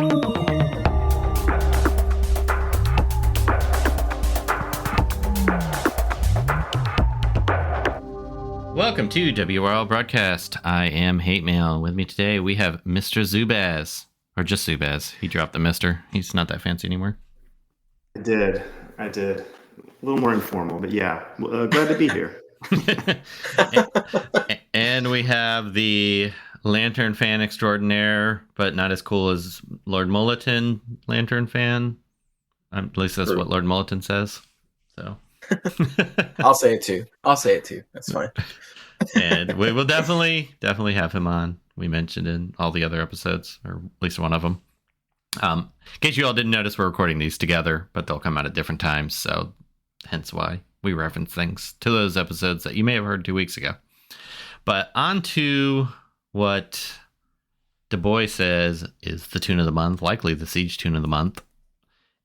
Welcome to WROL Broadcast. I am Hate Mail. With me today, we have Mr. Zubaz. Or just Zubaz. He dropped the Mr. He's not that fancy anymore. I did. A little more informal, but yeah. Glad to be here. And we have the Lantern fan extraordinaire, but not as cool as Lord Mulliton Lantern fan. At least that's what Lord Mulliton says. So I'll say it too. That's fine. And we will definitely have him on. We mentioned in all the other episodes, or at least one of them. In case you all didn't notice, we're recording these together, but they'll come out at different times. So hence why we reference things to those episodes that you may have heard 2 weeks ago. But on to what Du Bois says is the tune of the month, likely the Siege tune of the month.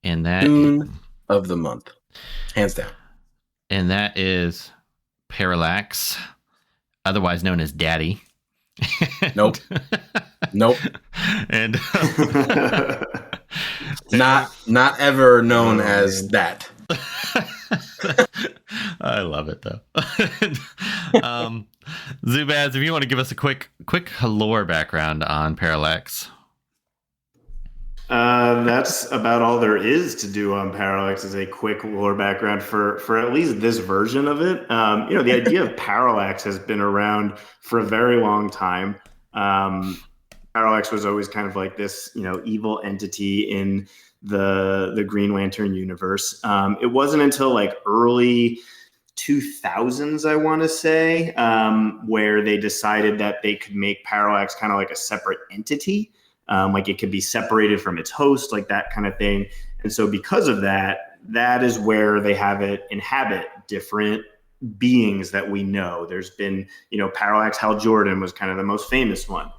And that tune of the month. Hands down. And that is Parallax, otherwise known as Daddy. Nope. And not ever known as that. I love it though. Zubaz, if you want to give us a quick lore background on Parallax. That's about all there is to do on Parallax, is a quick lore background for at least this version of it. The idea of Parallax has been around for a very long time. Parallax was always kind of like this, evil entity in the Green Lantern universe. It wasn't until like early 2000s, I want to say, where they decided that they could make Parallax kind of like a separate entity. Like it could be separated from its host, like that kind of thing. And so because of that, that is where they have it inhabit different beings that we know. There's been, Parallax Hal Jordan was kind of the most famous one.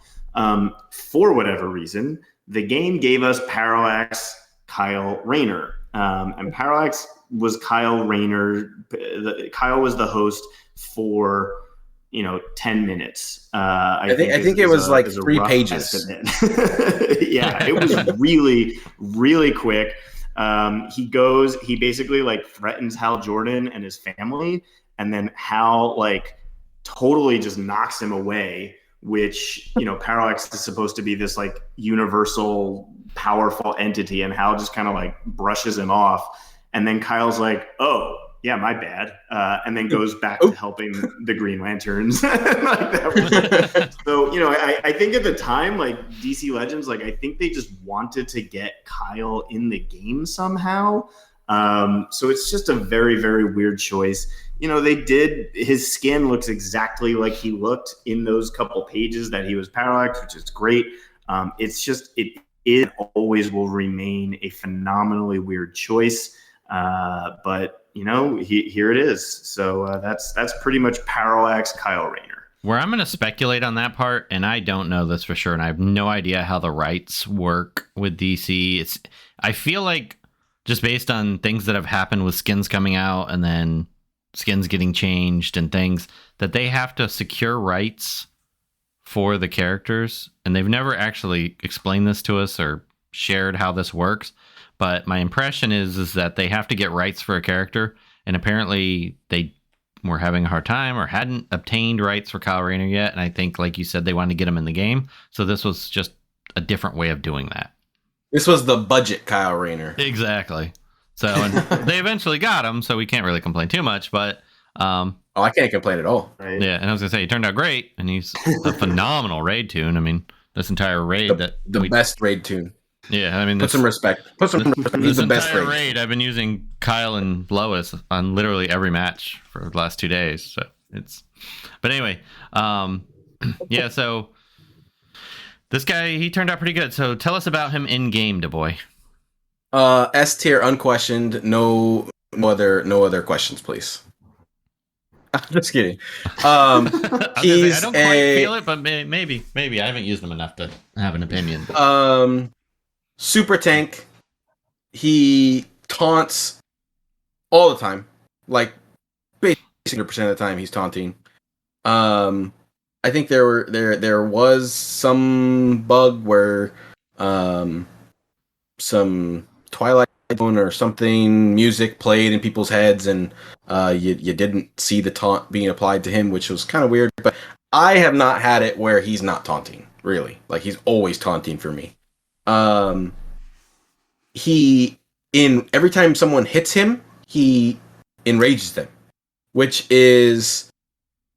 For whatever reason, the game gave us Parallax Kyle Rayner. And Parallax was Kyle Rayner. Kyle was the host for 10 minutes. I think it was like 3 pages. Yeah, it was really, really quick. He basically like threatens Hal Jordan and his family, and then Hal like totally just knocks him away, which, Parallax is supposed to be this like universal powerful entity, and Hal just kind of like brushes him off. And then Kyle's like, oh, yeah, my bad. And then goes back to helping the Green Lanterns. So, I think at the time, like DC Legends, like I think they just wanted to get Kyle in the game somehow. So it's just a very, very weird choice. His skin looks exactly like he looked in those couple pages that he was Parallax, which is great. It always will remain a phenomenally weird choice. But here it is. So that's pretty much Parallax Kyle Rayner. Where I'm going to speculate on that part, and I don't know this for sure, and I have no idea how the rights work with DC. I feel like just based on things that have happened with skins coming out and then skins getting changed and things, that they have to secure rights for the characters, and they've never actually explained this to us or shared how this works. But my impression is that they have to get rights for a character, and apparently they were having a hard time or hadn't obtained rights for Kyle Rayner yet. And I think, like you said, they wanted to get him in the game. So this was just a different way of doing that. This was the budget Kyle Rayner. Exactly. So and they eventually got him, so we can't really complain too much. But I can't complain at all. Right? Yeah, and I was going to say, he turned out great, and he's a phenomenal raid tune. I mean, this entire raid the best raid tune. Yeah, I mean, put some respect. He's the best raid. I've been using Kyle and Lois on literally every match for the last 2 days. So but anyway, yeah. So this guy, he turned out pretty good. So tell us about him in game, Du Bois. S tier, unquestioned. No other questions, please. I'm just kidding. I don't quite feel it, but maybe I haven't used him enough to have an opinion. Super tank. He taunts all the time. Like basically 100% of the time he's taunting. I think there was some bug where some Twilight Zone or something music played in people's heads, and you didn't see the taunt being applied to him, which was kind of weird. But I have not had it where he's not taunting, really. Like, he's always taunting for me. Every time someone hits him, he enrages them, which is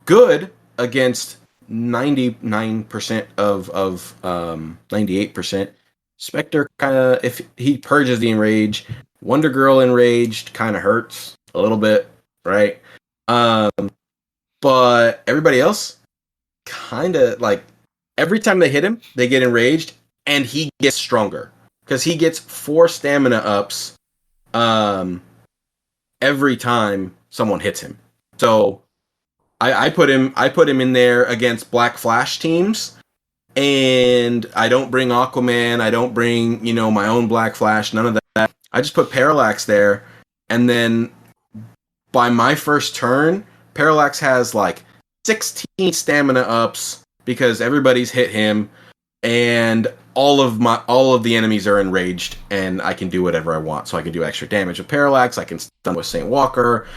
good against 99% of 98%. Spectre kind of, if he purges the enrage, Wonder Girl enraged kind of hurts a little bit, right? But everybody else kind of, like, every time they hit him, they get enraged, and he gets stronger because he gets 4 stamina ups every time someone hits him. So I put him in there against Black Flash teams, and I don't bring Aquaman, I don't bring, my own Black Flash, none of that. I just put Parallax there, and then by my first turn, Parallax has like 16 stamina ups because everybody's hit him, and all of the enemies are enraged, and I can do whatever I want. So I can do extra damage with Parallax, I can stun with Saint Walker,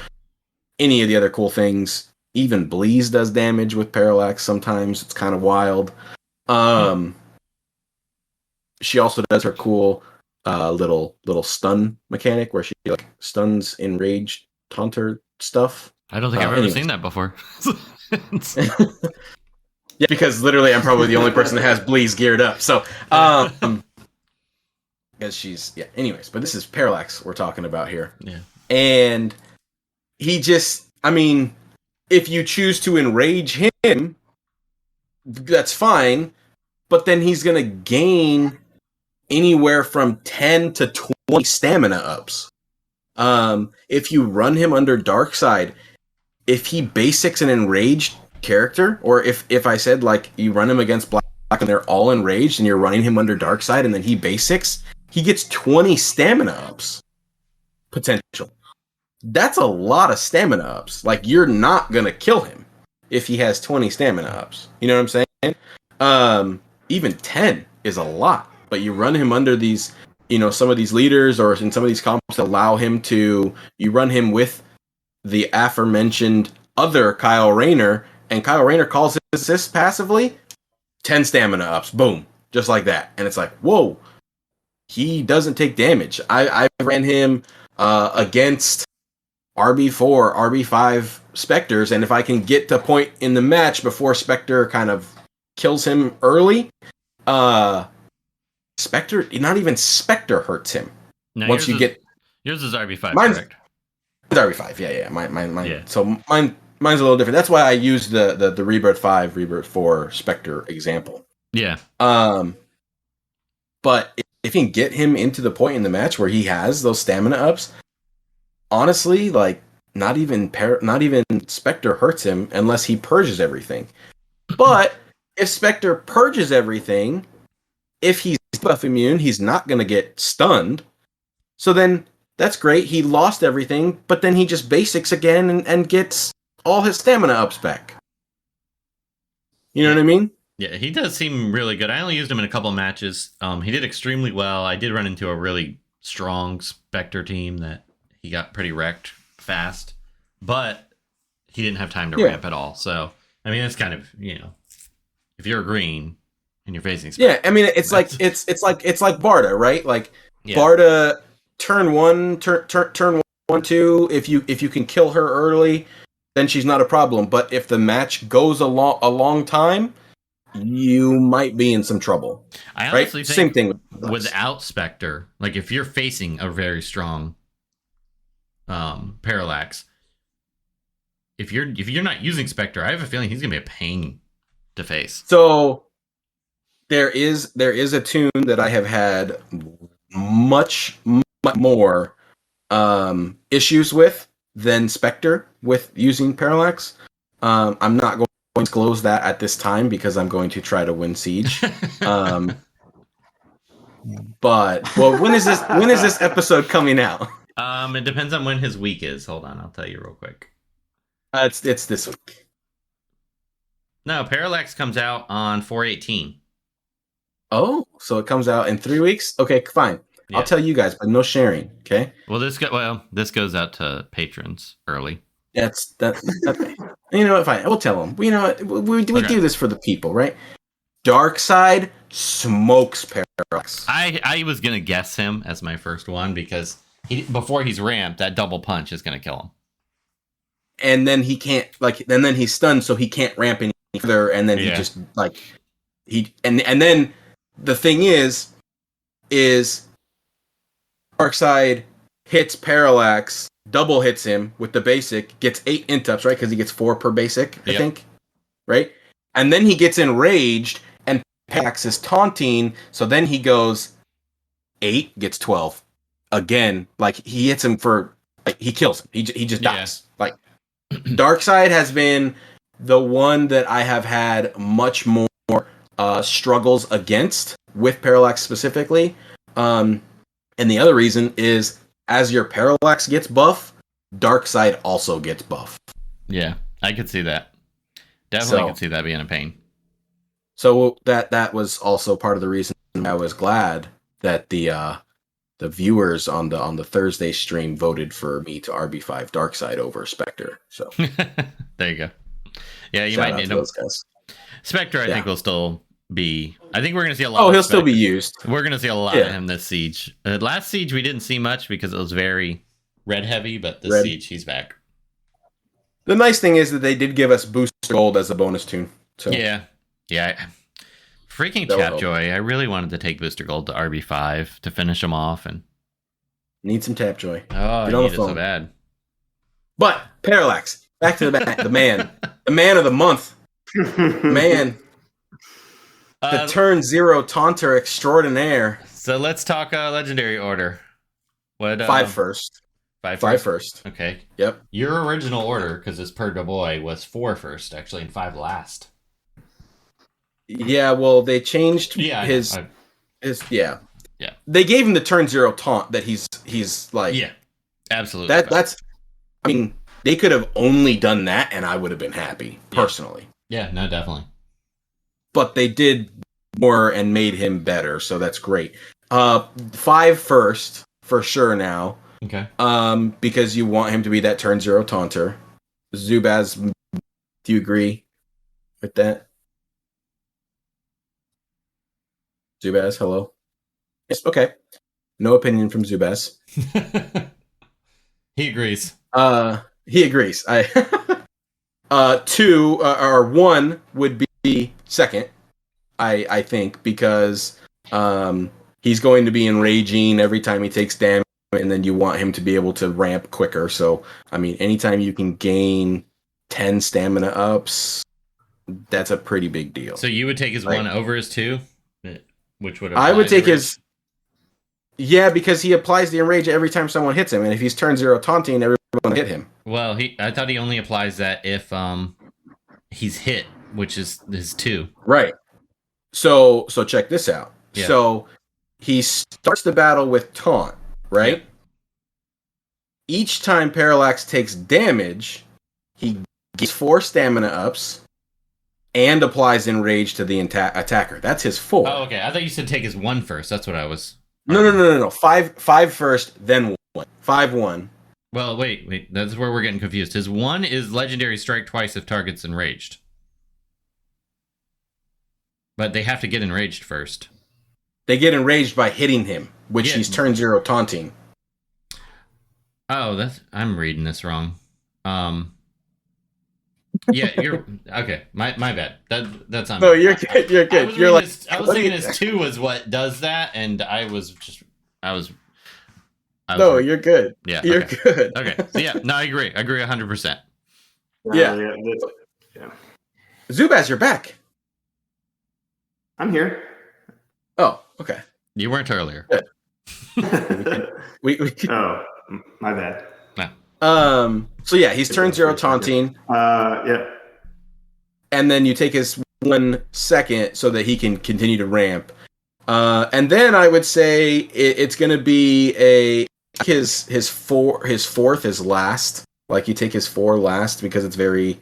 any of the other cool things. Even Bleeze does damage with Parallax sometimes. It's kind of wild. She also does her cool little stun mechanic where she like stuns enraged taunter stuff. I don't think I've ever seen that before. Yeah, because literally I'm probably the only person that has Bleeze geared up. So, because she's, yeah, anyways, but this is Parallax we're talking about here. Yeah. And he just, if you choose to enrage him, that's fine, but then he's going to gain anywhere from 10 to 20 stamina ups. If you run him under Darkseid, if he basics an enraged character, or if I said, like, you run him against Black and they're all enraged and you're running him under Darkseid and then he basics, he gets 20 stamina ups potential. That's a lot of stamina ups. Like, you're not gonna kill him if he has 20 stamina ups. You know what I'm saying? Even 10 is a lot, but you run him under these, some of these leaders or in some of these comps that allow him to, you run him with the aforementioned other Kyle Rayner, and Kyle Rayner calls his assist passively, 10 stamina ups, boom, just like that. And it's like, whoa, he doesn't take damage. I ran him against RB4, RB5 Spectres, and if I can get to a point in the match before Spectre kind of kills him early, Spectre, not even Spectre hurts him. No, Once you get... Yours is RB5, mine's, correct? It's RB5, yeah. Mine. Yeah. So mine's a little different. That's why I used the Rebirth 5, Rebirth 4 Spectre example. Yeah. But if you can get him into the point in the match where he has those stamina ups, honestly, like, not even Spectre hurts him unless he purges everything. But if Spectre purges everything, if he's buff immune, he's not going to get stunned. So then that's great. He lost everything, but then he just basics again and gets all his stamina ups back. You know what I mean? Yeah, he does seem really good. I only used him in a couple of matches. He did extremely well. I did run into a really strong Spectre team that he got pretty wrecked fast, but he didn't have time to ramp at all. So, it's kind of, if you're green and you're facing Spectre, it's like Barda, right? Like, yeah. Barda turn 1, 2, if you can kill her early, then she's not a problem. But if the match goes a long time, you might be in some trouble. I honestly think same thing without Spectre, like if you're facing a very strong Parallax, if you're not using Spectre, I have a feeling he's gonna be a pain to face. So there is a tune that I have had much more issues with than Spectre with using Parallax. I'm not going to disclose that at this time because I'm going to try to win Siege. But when is this episode coming out? It depends on when his week is. Hold on, I'll tell you real quick. It's this week. No, Parallax comes out on 4/18. Oh, so it comes out in 3 weeks? Okay, fine. I'll tell you guys, but no sharing. Okay. Well, this goes out to patrons early. That's that. You know what? Fine. We'll tell them. You know what? We do this for the people, right? Dark Side smokes Parallax. I was gonna guess him as my first one because before he's ramped, that double punch is gonna kill him. And then he can't and then he's stunned, so he can't ramp any further. And then he just and then the thing is Dark Side hits Parallax, double hits him with the basic, gets 8 intups, right? Because he gets 4 per basic, I think, right? And then he gets enraged. Parallax is taunting, so then he goes 8, gets 12 again. Like he hits him he kills him. He just dies. Like Darkseid has been the one that I have had much more struggles against with Parallax specifically. And the other reason is as your Parallax gets buff, Darkseid also gets buff. Yeah, I could see that. Definitely could see that being a pain. So that was also part of the reason I was glad that the viewers on the Thursday stream voted for me to RB5 Darkseid over Spectre. So there you go. Yeah, you might need those guys. Spectre, I think will still be. I think we're going to see a lot. Oh, he'll still be used. We're going to see a lot of him this siege. Last siege we didn't see much because it was very red heavy, but this siege he's back. The nice thing is that they did give us Booster Gold as a bonus tune. So yeah. Freaking Tapjoy. I really wanted to take Booster Gold to RB5 to finish him off and need some Tapjoy. Oh, I need it so bad. But Parallax, back to the man. The man of the month. Man. The turn 0 taunter extraordinaire. So let's talk legendary order. What 5 first. 5 first. Okay. Yep. Your original order, because it's per boy, was 4 first, actually, and 5 last. Yeah, well, they changed his. Yeah. They gave him the turn 0 taunt that he's like. Yeah, absolutely. That's. I mean, they could have only done that, and I would have been happy personally. Yeah, no, definitely. But they did more and made him better, so that's great. 5 first for sure now. Okay. Because you want him to be that turn 0 taunter. Zubaz, do you agree with that? Zubaz, hello. Yes, okay. No opinion from Zubaz. He agrees. He agrees. 2 or 1 would be second. I think because he's going to be enraging every time he takes damage, and then you want him to be able to ramp quicker. So I mean, anytime you can gain 10 stamina ups, that's a pretty big deal. So you would take his 1 over his 2? Which would I would take his because he applies the enrage every time someone hits him, and if he's turn 0 taunting, everyone will hit him. Well, I thought he only applies that if he's hit, which is his 2. Right. So check this out. Yeah. So he starts the battle with taunt, right? Yep. Each time Parallax takes damage, he gets 4 stamina ups and applies enrage to the attacker. That's his 4. Oh, okay. I thought you said take his 1 first. That's what I was. No. 5 first, then 1. 5-1. Well, wait. That's where we're getting confused. His 1 is legendary strike twice if target's enraged. But they have to get enraged first. They get enraged by hitting him, which he's turn 0 taunting. Oh, I'm reading this wrong. Yeah, you're okay. My bad. That's on. No, you're good. You're good. I was thinking his 2 was what does that, and I was. No, you're good. Yeah, you're good. Okay. So yeah, no, I agree. I agree 100%. Yeah. Zubaz, you're back. I'm here. Oh, okay. You weren't earlier. we Oh, my bad. So yeah, he's turn 0 taunting. Yeah. And then you take his 1 second so that he can continue to ramp. And then I would say it's going to be his 4th is last. Like you take his 4 last because it's very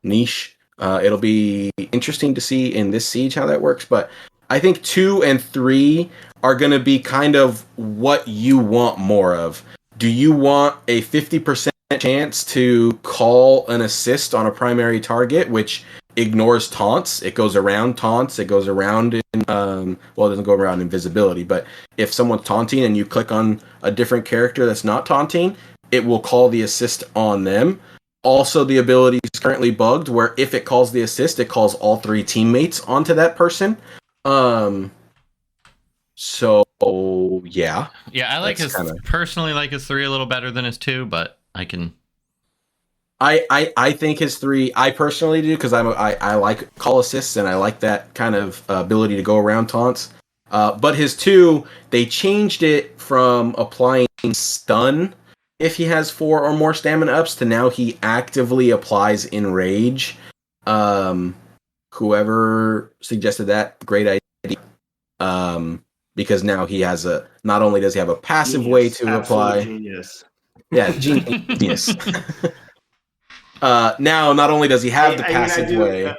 niche. It'll be interesting to see in this siege how that works, but I think 2 and 3 are going to be kind of what you want more of. Do you want a 50% chance to call an assist on a primary target, which ignores taunts? It goes around taunts. It goes around in, well, it doesn't go around invisibility, but if someone's taunting and you click on a different character that's not taunting, it will call the assist on them. Also, the ability is currently bugged where if it calls the assist, it calls all 3 teammates onto that person. So yeah. Yeah, I like his personally like his 3 a little better than his 2, but I can. I think his 3 I personally do because I like call assists and I like that kind of ability to go around taunts. But his 2, they changed it from applying stun if he has 4 or more stamina ups to now he actively applies Enrage. Whoever suggested that, great idea. Because now he has not only does he have a passive way to apply. Genius. Yeah, genius. Now, not only does he have the passive way,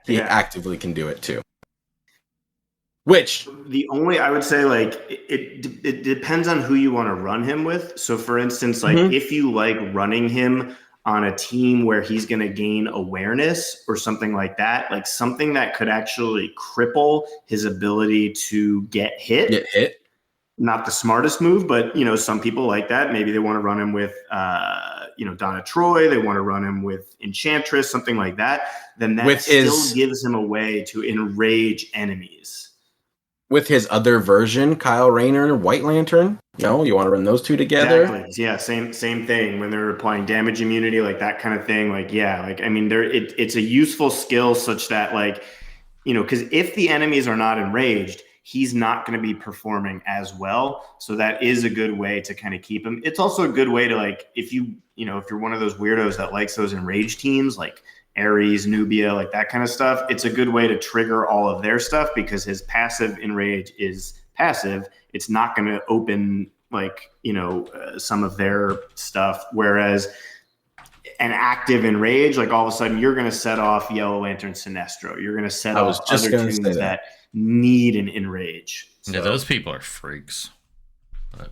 he actively can do it too. Which I would say, like, it depends on who you want to run him with. So, for instance, like if you like running him on a team where he's going to gain awareness or something like that, like something that could actually cripple his ability to get hit. Not the smartest move, but some people like that. Maybe they want to run him with Donna Troy, they want to run him with Enchantress, something like that. Then that still gives him a way to enrage enemies. With his other version, Kyle Rayner, White Lantern, you want to run those 2 together? Exactly. Yeah, same thing. When they're applying damage immunity, like that kind of thing. Like, yeah, like I mean, it's a useful skill such that, like, because if the enemies are not enraged, he's not going to be performing as well. So that is a good way to kind of keep him. It's also a good way to, like, if you're one of those weirdos that likes those enraged teams, like Ares, Nubia, like that kind of stuff, it's a good way to trigger all of their stuff because his passive enrage is passive. It's not going to open, like, some of their stuff. Whereas an active enrage, like all of a sudden you're going to set off Yellow Lantern Sinestro. You're going to set off other tunes that need an enrage. So. Yeah, those people are freaks. But...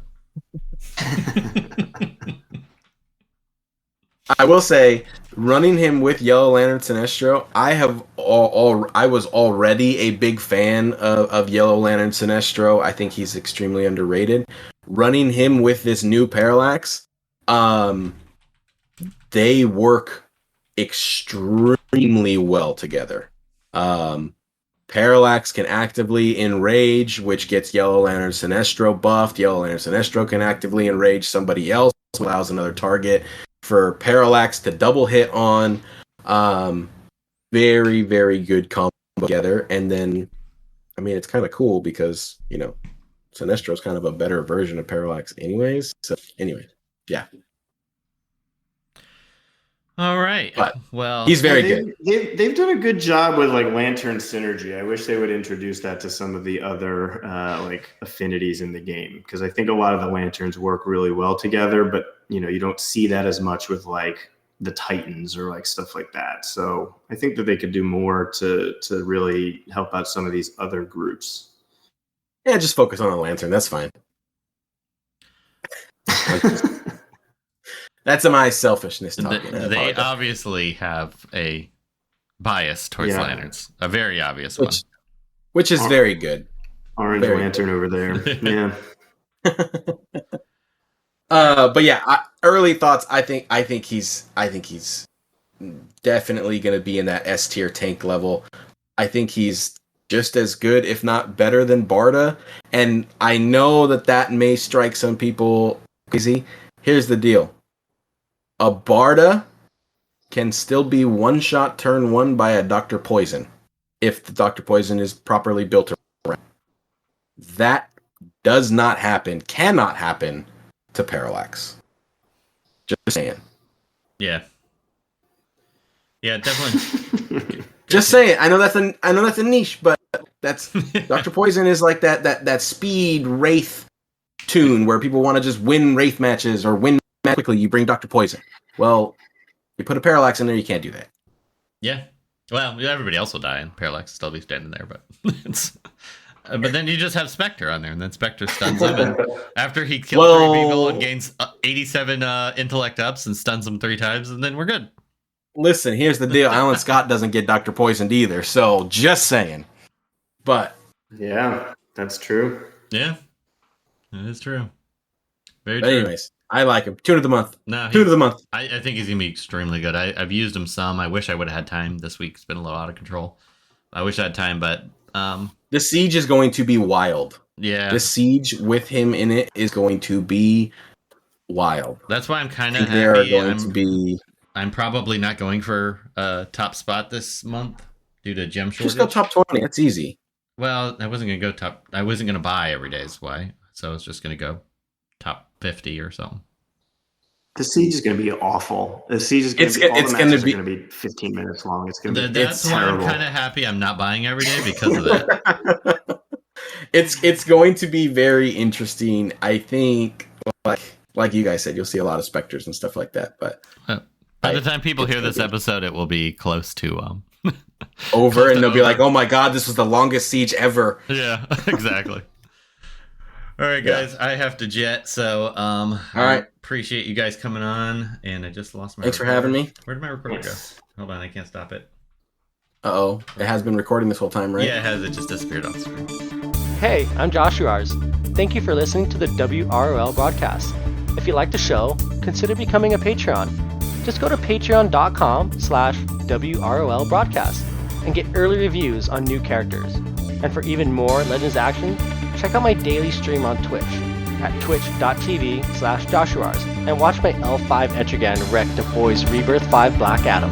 I will say, running him with Yellow Lantern Sinestro, I was already a big fan of Yellow Lantern Sinestro. I think he's extremely underrated. Running him with this new Parallax, they work extremely well together. Parallax can actively enrage, which gets Yellow Lantern Sinestro buffed. Yellow Lantern Sinestro can actively enrage somebody else, allows another target for Parallax to double hit on. Very, very good combo together. And then, I mean, it's kind of cool because, Sinestro's kind of a better version of Parallax anyways. So anyway, yeah. All right. But well, he's very good. They've done a good job with, like, Lantern synergy. I wish they would introduce that to some of the other like affinities in the game, because I think a lot of the Lanterns work really well together, but you don't see that as much with, like, the Titans or, like, stuff like that. So I think that they could do more to really help out some of these other groups. Yeah, just focus on the Lantern. That's fine. That's my selfishness talking. They obviously have a bias towards lanterns, a very obvious one, which is very good. Orange very Lantern good. Over there, yeah. But yeah, early thoughts. I think he's definitely going to be in that S tier tank level. I think he's just as good, if not better, than Barda. And I know that may strike some people crazy. Here's the deal. A Barda can still be one-shot turn 1 by a Dr. Poison if the Dr. Poison is properly built around. That cannot happen to Parallax. Just saying. Yeah. Yeah, definitely. Just saying. I know that's a niche, but that's Dr. Poison is like that speed Wraith tune where people want to just win Wraith matches or win quickly. You bring Dr. Poison. Well, you put a Parallax in there, you can't do that. Yeah. Well, everybody else will die and Parallax will still be standing there, but it's But then you just have Spectre on there, and then Spectre stuns him. And after he kills 3 people and gains 87 intellect ups and stuns him 3 times, and then we're good. Listen, here's the deal. Alan Scott doesn't get Dr. Poisoned either, so just saying. But yeah, that's true. Yeah, that is true. Very but true. anyways, I like him. Tune of the month. No, Tune of the month. I think he's going to be extremely good. I've used him some. I wish I would have had time this week. It's been a little out of control. I wish I had time, but... the siege is going to be wild. Yeah. The siege with him in it is going to be wild. That's why I'm kind of happy. There are going to be... I'm probably not going for a top spot this month due to gem shortage. Just go top 20. That's easy. Well, I wasn't going to go top... I wasn't going to buy every day is why. So I was just going to go top 50 or something. The siege is going to be awful. The siege is going to be 15 minutes long. It's going to be That's why terrible. I'm kind of happy I'm not buying every day because of that. It's going to be very interesting. I think, like you guys said, you'll see a lot of specters and stuff like that. But by the time people hear this episode, it will be close to over, and they'll be like, "Oh my god, this was the longest siege ever." Yeah, exactly. All right, guys, I have to jet, so all right. Appreciate you guys coming on, and I just lost my. Thanks for having me. Where did my recorder go? Hold on, I can't stop it. Uh-oh, it has been recording this whole time, right? Yeah, it has. It just disappeared off the screen. Hey, I'm Josh Ars. Thank you for listening to the WROL Broadcast. If you like the show, consider becoming a Patreon. Just go to patreon.com/WROL Broadcast and get early reviews on new characters. And for even more Legends action, check out my daily stream on Twitch at twitch.tv/JoshuArs and watch my L5 Etrigan wreck the boys Rebirth 5 Black Adam.